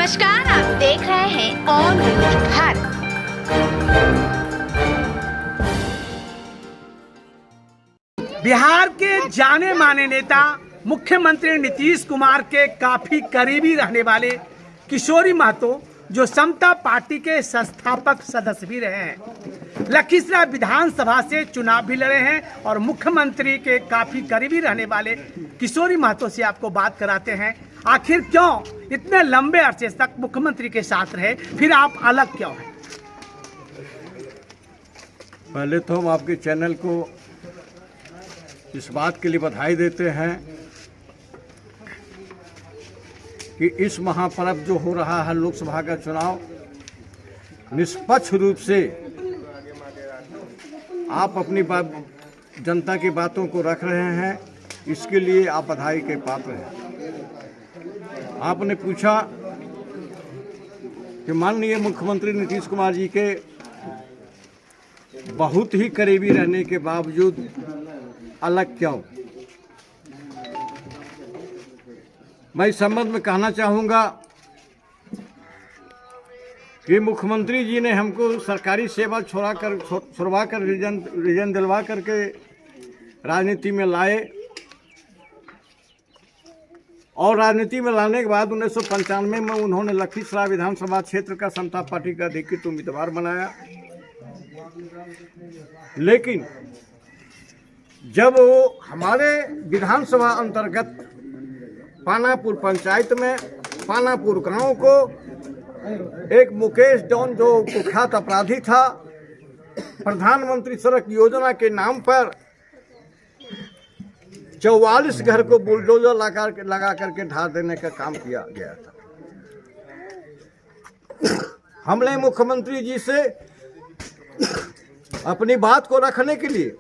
नमस्कार, आप देख रहे हैं ऑन न्यूज भारत। बिहार के जाने माने नेता मुख्यमंत्री नीतीश कुमार के काफी करीबी रहने वाले किशोरी महतो, जो समता पार्टी के संस्थापक सदस्य भी रहे हैं, लखीसराय विधानसभा से चुनाव भी लड़े हैं और मुख्यमंत्री के काफी करीबी रहने वाले किशोरी महतो से आपको बात कराते हैं। आखिर क्यों इतने लंबे अरसे तक मुख्यमंत्री के साथ रहे, फिर आप अलग क्यों हैं? पहले तो हम आपके चैनल को इस बात के लिए बधाई देते हैं कि इस महापर्व जो हो रहा है लोकसभा का चुनाव, निष्पक्ष रूप से आप अपनी जनता की बातों को रख रहे हैं, इसके लिए आप बधाई के पात्र हैं। आपने पूछा कि माननीय मुख्यमंत्री नीतीश कुमार जी के बहुत ही करीबी रहने के बावजूद अलग क्यों। मैं इस संबंध में कहना चाहूँगा कि मुख्यमंत्री जी ने हमको सरकारी सेवा छुड़वा कर रिजन दिलवा करके राजनीति में लाए और राजनीति में लाने के बाद 1995 में उन्होंने लखीसराय विधानसभा क्षेत्र का समता पार्टी का अधिकृत उम्मीदवार बनाया। लेकिन जब वो हमारे विधानसभा अंतर्गत पानापुर पंचायत में पानापुर गांव को एक मुकेश डॉन, जो कुख्यात अपराधी था, प्रधानमंत्री सड़क योजना के नाम पर 44 घर को बुलडोजर लगा करके ढा देने का काम किया गया था। हमने मुख्यमंत्री जी से अपनी बात को रखने के लिए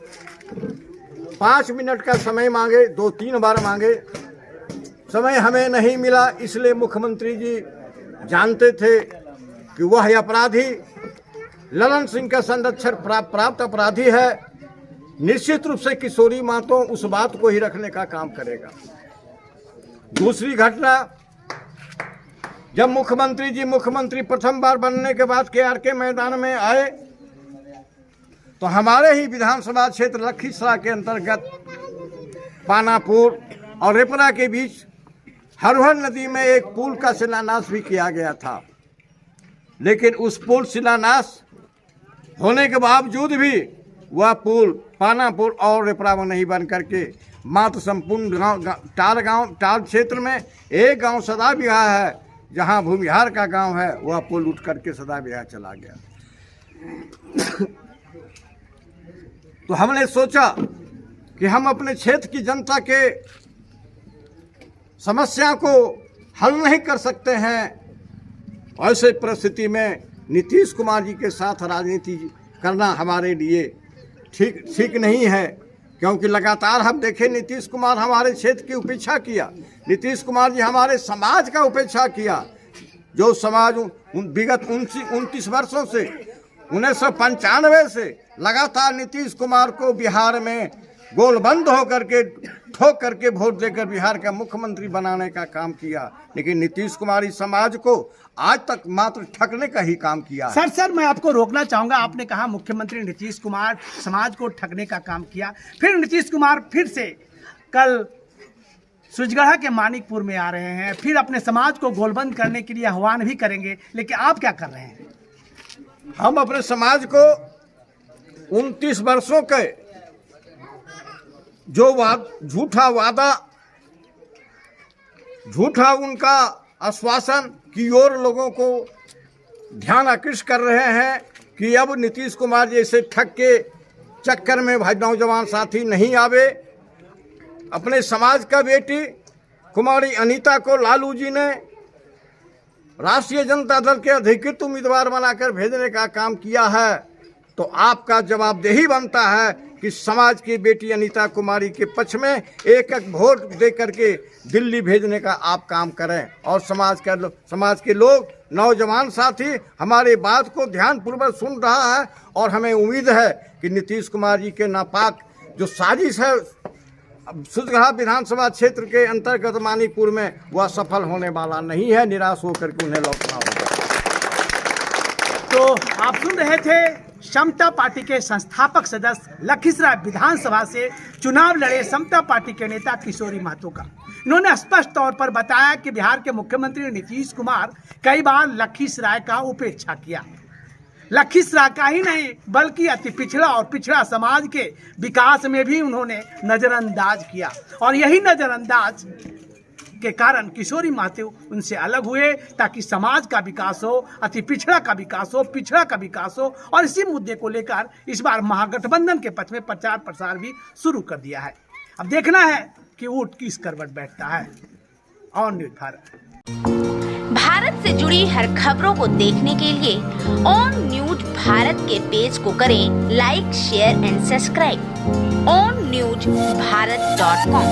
5 मिनट का समय मांगे, 2-3 बार मांगे, समय हमें नहीं मिला। इसलिए मुख्यमंत्री जी जानते थे कि वह अपराधी ललन सिंह का संरक्षण प्राप्त अपराधी है, निश्चित रूप से किशोरी महतो उस बात को ही रखने का काम करेगा। दूसरी घटना, जब मुख्यमंत्री प्रथम बार बनने के बाद KRK मैदान में आए तो हमारे ही विधानसभा क्षेत्र लखीसराय के अंतर्गत पानापुर और रेपरा के बीच हरहर नदी में एक पुल का शिलान्यास भी किया गया था। लेकिन उस पुल शिलान्यास होने के बावजूद भी वह पुल पानापुर और रेपरा में नहीं बन करके मात्र संपूर्ण टाल क्षेत्र में एक गांव सदा विहार है, जहां भूमिहार का गांव है, वह पुल उठ करके सदा विहार चला गया। तो हमने सोचा कि हम अपने क्षेत्र की जनता के समस्या को हल नहीं कर सकते हैं। ऐसे परिस्थिति में नीतीश कुमार जी के साथ राजनीति करना हमारे लिए ठीक नहीं है, क्योंकि लगातार हम देखें नीतीश कुमार हमारे क्षेत्र की उपेक्षा किया, नीतीश कुमार जी हमारे समाज का उपेक्षा किया। जो समाज विगत 29 वर्षों से 1995 से लगातार नीतीश कुमार को बिहार में गोलबंद होकर के ठोक करके वोट देकर बिहार का मुख्यमंत्री बनाने का काम किया, लेकिन नीतीश कुमार इस समाज को आज तक मात्र ठगने का ही काम किया। सर मैं आपको रोकना चाहूंगा। आपने कहा मुख्यमंत्री नीतीश कुमार समाज को ठगने का काम किया, फिर नीतीश कुमार फिर से कल सुजगढ़ा के मानिकपुर में आ रहे हैं, फिर अपने समाज को गोलबंद करने के लिए आह्वान भी करेंगे, लेकिन आप क्या कर रहे हैं? हम अपने समाज को 29 वर्षों के जो झूठा वादा, झूठा उनका आश्वासन की ओर लोगों को ध्यान आकृष्ट कर रहे हैं कि अब नीतीश कुमार जैसे ठग के चक्कर में भाई नौजवान साथी नहीं आवे। अपने समाज का बेटी कुमारी अनीता को लालू जी ने राष्ट्रीय जनता दल के अधिकृत उम्मीदवार बनाकर भेजने का काम किया है, तो आपका जवाबदेही बनता है कि समाज की बेटी अनीता कुमारी के पक्ष में एक वोट दे करके दिल्ली भेजने का आप काम करें। और समाज के लोग, नौजवान साथी हमारे बात को ध्यानपूर्वक सुन रहा है और हमें उम्मीद है कि नीतीश कुमार जी के नापाक जो साजिश है सुजगहा विधानसभा क्षेत्र के अंतर्गत मानीपुर में वह सफल होने वाला नहीं है, निराश होकर के उन्हें लौटना होगा। तो आप सुन रहे थे समता पार्टी के संस्थापक सदस्य लखीसराय विधानसभा से चुनाव लड़े समता पार्टी के नेता किशोरी महतो का। इन्होंने स्पष्ट तौर पर बताया कि बिहार के मुख्यमंत्री नीतीश कुमार कई बार लखीसराय का उपेक्षा किया। लखीसराय का ही नहीं बल्कि अति पिछड़ा और पिछड़ा समाज के विकास में भी उन्होंने नजरअंदाज किया, और यही नजरअंदाज के कारण किशोरी महतो उनसे अलग हुए ताकि समाज का विकास हो, अति पिछड़ा का विकास हो, पिछड़ा का विकास हो। और इसी मुद्दे को लेकर इस बार महागठबंधन के पक्ष में प्रचार प्रसार भी शुरू कर दिया है। अब देखना है कि ऊंट किस करवट बैठता है। ऑन न्यूज भारत से जुड़ी हर खबरों को देखने के लिए ऑन न्यूज भारत के पेज को करें like, share and subscribe. On news भारत.com